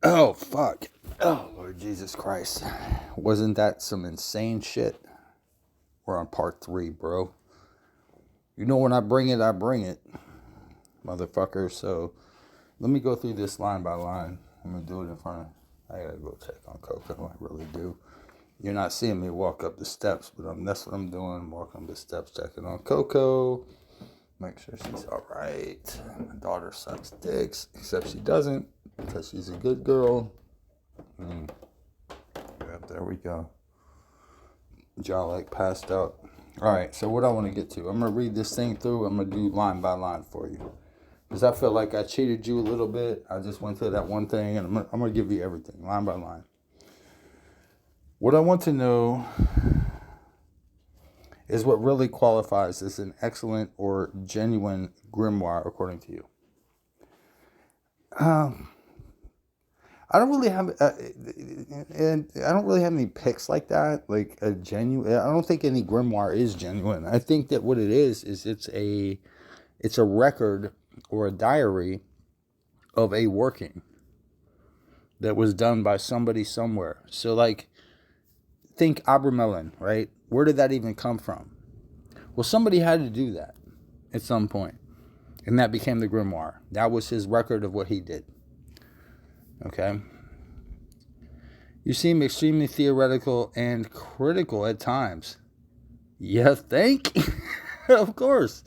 Oh, fuck. Oh, Lord Jesus Christ. Wasn't that some insane shit? We're on part 3, bro. You know when I bring it, motherfucker. So let me go through this line by line. I'm going to do it in front of... I gotta go check on Coco. I really do. You're not seeing me walk up the steps, but that's what I'm doing. Walking up the steps, checking on Coco. Make sure she's alright. My daughter sucks dicks, except she doesn't, because she's a good girl. Yep, there we go. Jaw like passed out. Alright, so what I want to get to. I'm going to read this thing through. I'm going to do line by line for you. Because I feel like I cheated you a little bit. I just went through that one thing, and I'm going to give you everything, line by line. What I want to know is what really qualifies as an excellent or genuine grimoire, according to you. I don't really have, and I don't really have any picks like that. Like a genuine. I don't think any grimoire is genuine. I think that what it is it's a record or a diary of a working that was done by somebody somewhere. So like, think Abramelin, right? Where did that even come from? Well, somebody had to do that at some point, and that became the grimoire. That was his record of what he did. Okay? You seem extremely theoretical and critical at times. You think? Of course.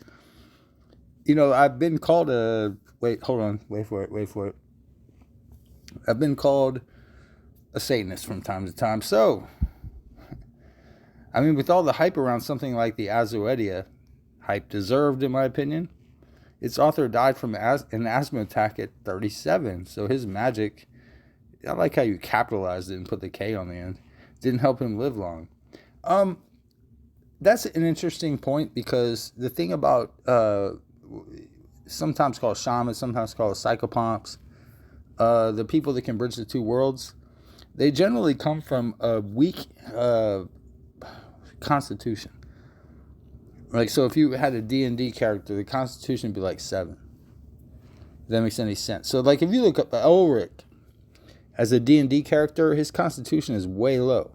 You know, I've been called a... Wait, hold on. Wait for it. I've been called a Satanist from time to time. So, I mean, with all the hype around something like the Azoedia, hype deserved, in my opinion, its author died from an asthma attack at 37. So his magic, I like how you capitalized it and put the K on the end, didn't help him live long. That's an interesting point, because the thing about sometimes called shamans, sometimes called psychopomps, the people that can bridge the two worlds, they generally come from a weak constitution. Like, so if you had a D&D character, the constitution would be like 7. If that makes any sense. So like, if you look up Ulrich as a D&D character, his constitution is way low.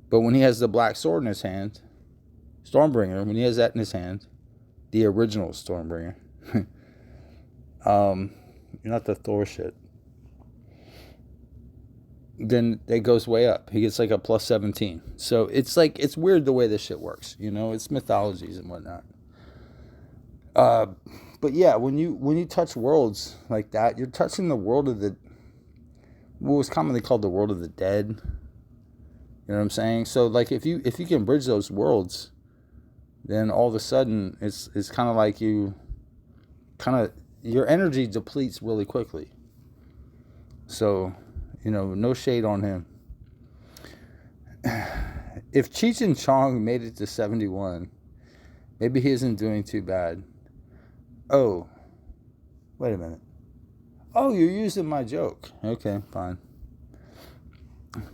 But when he has the black sword in his hand, Stormbringer, when he has that in his hand, the original Stormbringer, not the Thor shit, then it goes way up. He gets like a plus 17. So it's like, it's weird the way this shit works. You know, it's mythologies and whatnot. But yeah, when you touch worlds like that, you're touching the world of what was commonly called the world of the dead. You know what I'm saying? So like, if you can bridge those worlds, then all of a sudden it's kind of like your energy depletes really quickly. So, you know, no shade on him. If Cheech and Chong made it to 71, maybe he isn't doing too bad. Oh, wait a minute. Oh, you're using my joke. Okay, fine.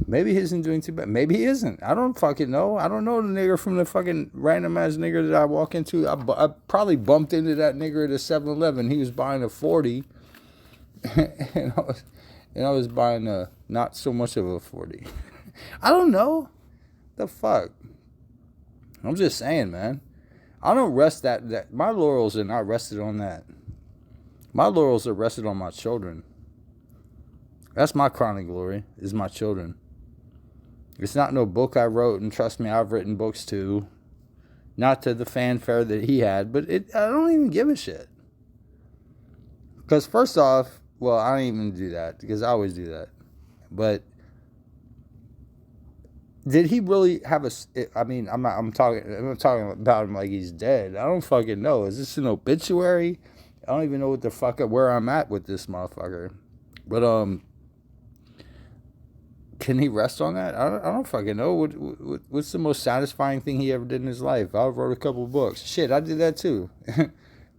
Maybe he isn't doing too bad. Maybe he isn't. I don't fucking know. I don't know the nigger from the fucking random ass nigger that I walk into. I probably bumped into that nigger at a 7-Eleven. He was buying a 40. and I was buying a not so much of a 40. I don't know. The fuck? I'm just saying, man. I don't rest that my laurels are not rested on that. My laurels are rested on my children. That's my crowning glory, is my children. It's not no book I wrote, and trust me, I've written books too. Not to the fanfare that he had, but I don't even give a shit. Because first off, well, I don't even do that, because I always do that. But did he really have I'm talking about him like he's dead. I don't fucking know. Is this an obituary? I don't even know what the fuck, where I'm at with this motherfucker. But, can he rest on that? I don't fucking know. What's the most satisfying thing he ever did in his life? I wrote a couple of books. Shit, I did that too.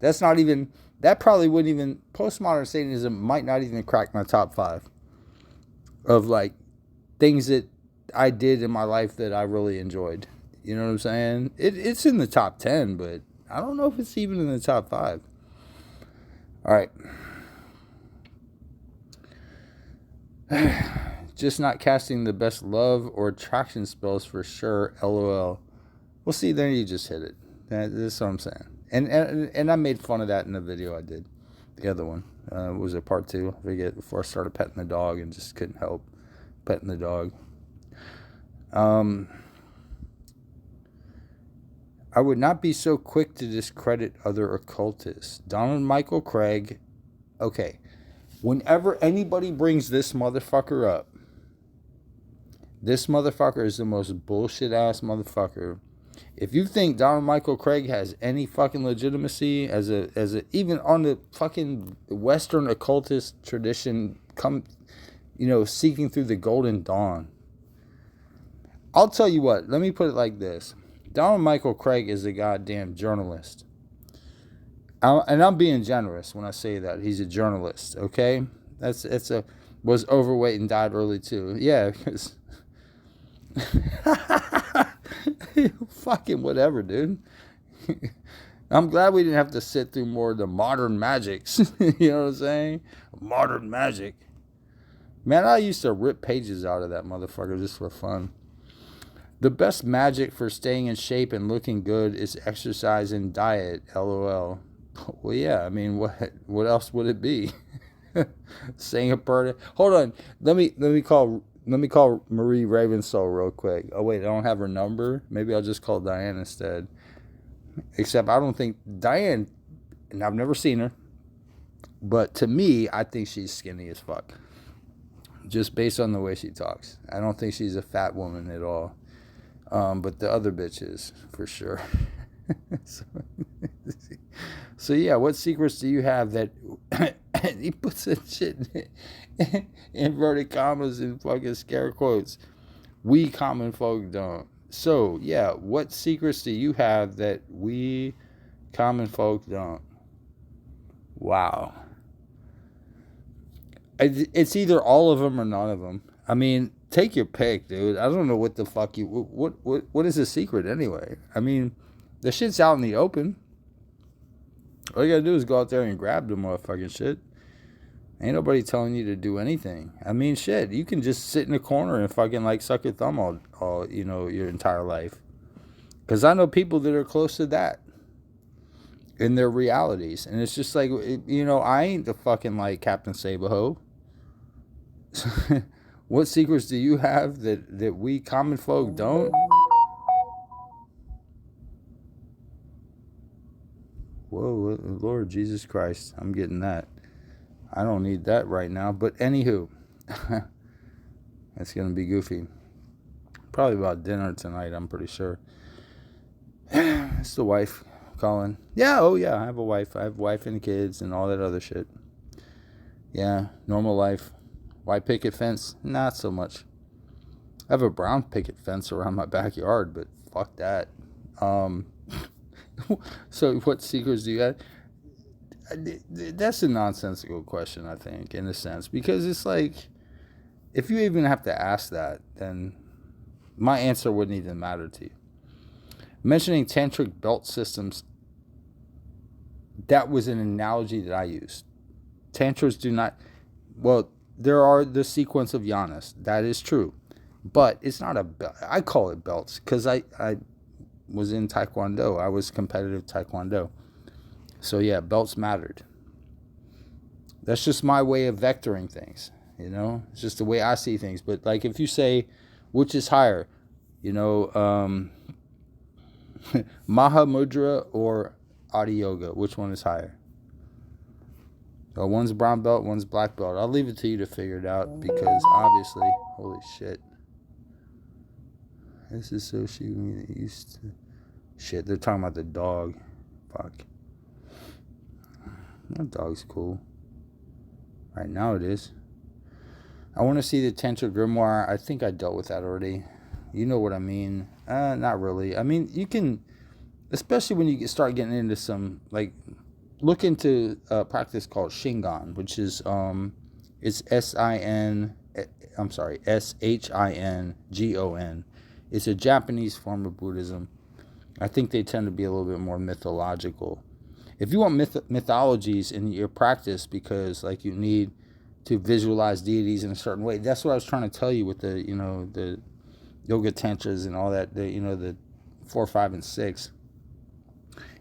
That's not even, that probably wouldn't even, postmodern Satanism might not even crack my top 5 of like things that I did in my life that I really enjoyed. You know what I'm saying? It's in the top 10, but I don't know if it's even in the top 5. All right. Just not casting the best love or attraction spells for sure. LOL. Well, see, there you just hit it. That's what I'm saying. And I made fun of that in the video I did. The other one was it part 2? I forget. Before I started petting the dog and just couldn't help petting the dog. I would not be so quick to discredit other occultists. Donald Michael Craig. Okay. Whenever anybody brings this motherfucker up, this motherfucker is the most bullshit ass motherfucker. If you think Donald Michael Craig has any fucking legitimacy as a even on the fucking Western occultist tradition, seeking through the Golden Dawn, I'll tell you what. Let me put it like this: Donald Michael Craig is a goddamn journalist, and I'm being generous when I say that he's a journalist. Okay, was overweight and died early too. Yeah, because. Fucking whatever, dude. I'm glad we didn't have to sit through more of the modern magics. You know what I'm saying? Modern magic. Man, I used to rip pages out of that motherfucker just for fun. The best magic for staying in shape and looking good is exercise and diet. LOL. Well, yeah. I mean, what else would it be? Saying a prayer. Hold on. Let me call Marie Ravensoul real quick. Oh, wait, I don't have her number. Maybe I'll just call Diane instead. Except I don't think Diane, and I've never seen her, but to me, I think she's skinny as fuck. Just based on the way she talks. I don't think she's a fat woman at all. But the other bitch is, for sure. So yeah, what secrets do you have that he puts that shit in inverted commas and fucking scare quotes? We common folk don't. So yeah, what secrets do you have that we common folk don't? Wow. It's either all of them or none of them. I mean, take your pick, dude. I don't know what the fuck what is the secret anyway? I mean, the shit's out in the open. All you gotta do is go out there and grab the motherfucking shit. Ain't nobody telling you to do anything. I mean, shit, you can just sit in a corner and fucking like suck your thumb all your entire life. Because I know people that are close to that in their realities. And it's just like, I ain't the fucking like Captain Sabaho. What secrets do you have that we common folk don't? Whoa, Lord Jesus Christ. I'm getting that. I don't need that right now. But anywho, that's going to be goofy. Probably about dinner tonight, I'm pretty sure. It's the wife calling. Yeah, oh yeah, I have a wife. I have a wife and kids and all that other shit. Yeah, normal life. White picket fence? Not so much. I have a brown picket fence around my backyard, but fuck that. So what secrets do you have? That's a nonsensical question, I think, in a sense, because it's like, if you even have to ask that, then my answer wouldn't even matter to you. Mentioning tantric belt systems, that was an analogy that I used. Tantras do not, well, there are the sequence of yanas, that is true, but it's not a belt. I call it belts because I was in Taekwondo. I was competitive Taekwondo. So yeah, belts mattered. That's just my way of vectoring things, It's just the way I see things. But like if you say, which is higher, Maha Mudra or Adi Yoga, which one is higher? Well, one's brown belt, one's black belt. I'll leave it to you to figure it out because obviously, holy shit. This is so used to... Shit, they're talking about the dog. Fuck. That dog's cool. Right now it is. I want to see the Tantra Grimoire. I think I dealt with that already. You know what I mean. Not really. I mean, you can... Especially when you start getting into some... Like, look into a practice called Shingon, which is... It's S-H-I-N-G-O-N. It's a Japanese form of Buddhism. I think they tend to be a little bit more mythological. If you want mythologies in your practice because like you need to visualize deities in a certain way. That's what I was trying to tell you with the, the yoga tantras and all that, the 4, 5, and 6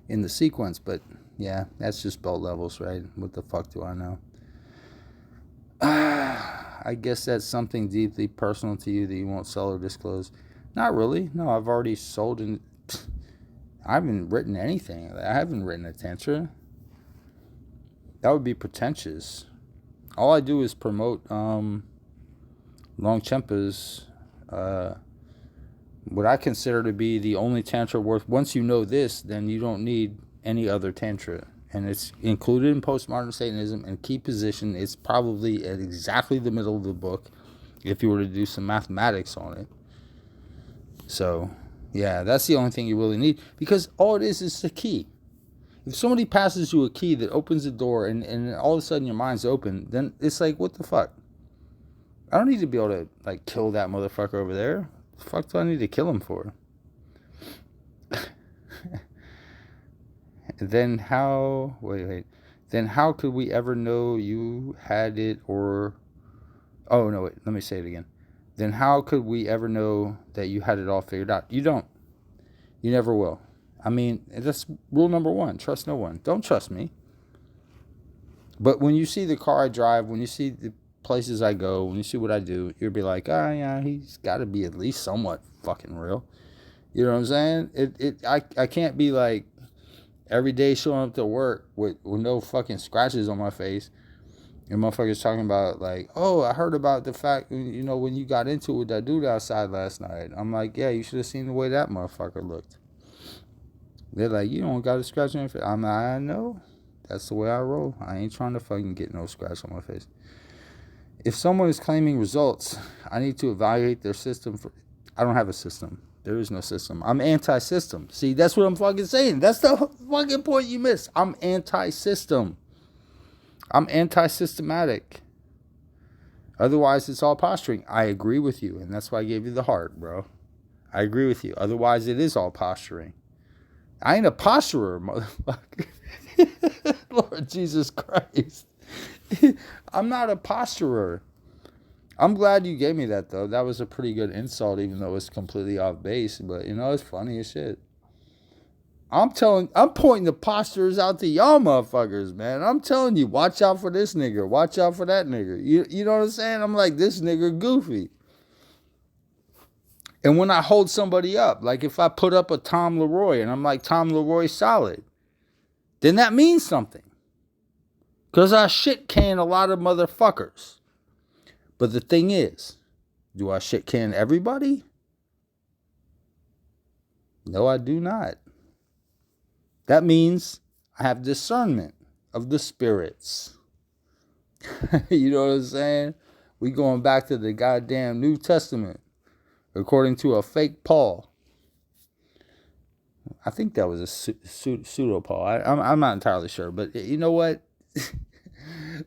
in the sequence. But yeah, that's just belt levels, right? What the fuck do I know? I guess that's something deeply personal to you that you won't sell or disclose. Not really. No, I've already sold and I haven't written anything. I haven't written a tantra. That would be pretentious. All I do is promote Longchenpa's, what I consider to be the only tantra worth. Once you know this, then you don't need any other tantra. And it's included in postmodern Satanism, and key position, it's probably at exactly the middle of the book if you were to do some mathematics on it. So, yeah, that's the only thing you really need, because all it is the key. If somebody passes you a key that opens the door and all of a sudden your mind's open, then it's like, what the fuck? I don't need to be able to, like, kill that motherfucker over there. What the fuck do I need to kill him for? Then how... Wait. Then how could we ever know you had it or... Oh, no, wait. Let me say it again. Then how could we ever know that you had it all figured out? You don't. You never will. I mean, that's rule number 1. Trust no one. Don't trust me. But when you see the car I drive, when you see the places I go, when you see what I do, you'll be like, oh, yeah, he's got to be at least somewhat fucking real. You know what I'm saying? I can't be like every day showing up to work with no fucking scratches on my face. And motherfuckers talking about like, oh, I heard about the fact, when you got into it with that dude outside last night. I'm like, yeah, you should have seen the way that motherfucker looked. They're like, you don't got a scratch on your face. I'm like, I know. That's the way I roll. I ain't trying to fucking get no scratch on my face. If someone is claiming results, I need to evaluate their system. I don't have a system. There is no system. I'm anti-system. See, that's what I'm fucking saying. That's the fucking point you missed. I'm anti-system. I'm anti-systematic. Otherwise, it's all posturing. I agree with you, and that's why I gave you the heart, bro. I agree with you. Otherwise, it is all posturing. I ain't a posturer, motherfucker. Lord Jesus Christ. I'm not a posturer. I'm glad you gave me that, though. That was a pretty good insult, even though it's completely off base. But, it's funny as shit. I'm pointing the postures out to y'all motherfuckers, man. I'm telling you, watch out for this nigga. Watch out for that nigga. You know what I'm saying? I'm like, this nigga goofy. And when I hold somebody up, like if I put up a Tom Leroy and I'm like, Tom Leroy's solid, then that means something. Because I shit can a lot of motherfuckers. But the thing is, do I shit can everybody? No, I do not. That means I have discernment of the spirits. You know what I'm saying? We going back to the goddamn New Testament, according to a fake Paul. I think that was a pseudo Paul. I'm not entirely sure, but you know what?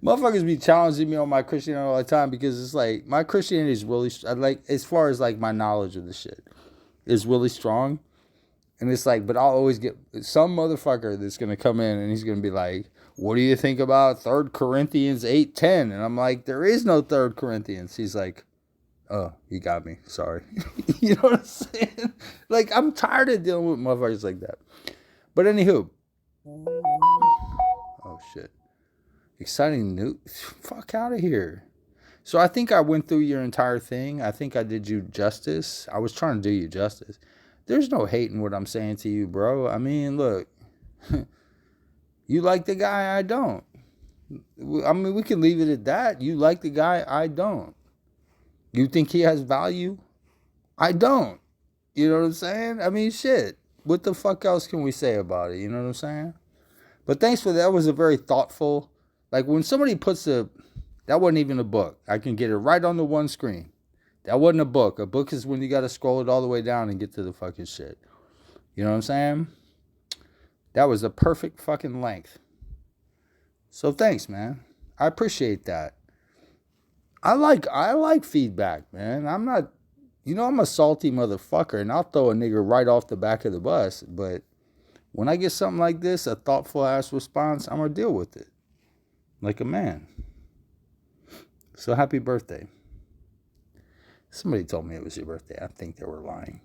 Motherfuckers be challenging me on my Christianity all the time because it's like my Christianity is really, like, as far as like my knowledge of the shit is really strong. And it's like, but I'll always get some motherfucker that's going to come in and he's going to be like, what do you think about 3 Corinthians 8:10? And I'm like, there is no 3 Corinthians. He's like, oh, you got me. Sorry. You know what I'm saying? Like, I'm tired of dealing with motherfuckers like that. But anywho. Oh, shit. Exciting news. Fuck out of here. So I think I went through your entire thing. I think I did you justice. I was trying to do you justice. There's no hate in what I'm saying to you, bro. I mean, look. You like the guy, I don't. I mean, we can leave it at that. You like the guy, I don't. You think he has value? I don't. You know what I'm saying? I mean, shit. What the fuck else can we say about it? You know what I'm saying? But thanks for that. That was a very thoughtful. Like when somebody puts that wasn't even a book. I can get it right on the one screen. That wasn't a book. A book is when you got to scroll it all the way down and get to the fucking shit. You know what I'm saying? That was a perfect fucking length. So thanks, man. I appreciate that. I like feedback, man. I'm not, I'm a salty motherfucker, and I'll throw a nigga right off the back of the bus. But when I get something like this, a thoughtful ass response, I'm gonna deal with it like a man. So happy birthday. Somebody told me it was your birthday. I think they were lying.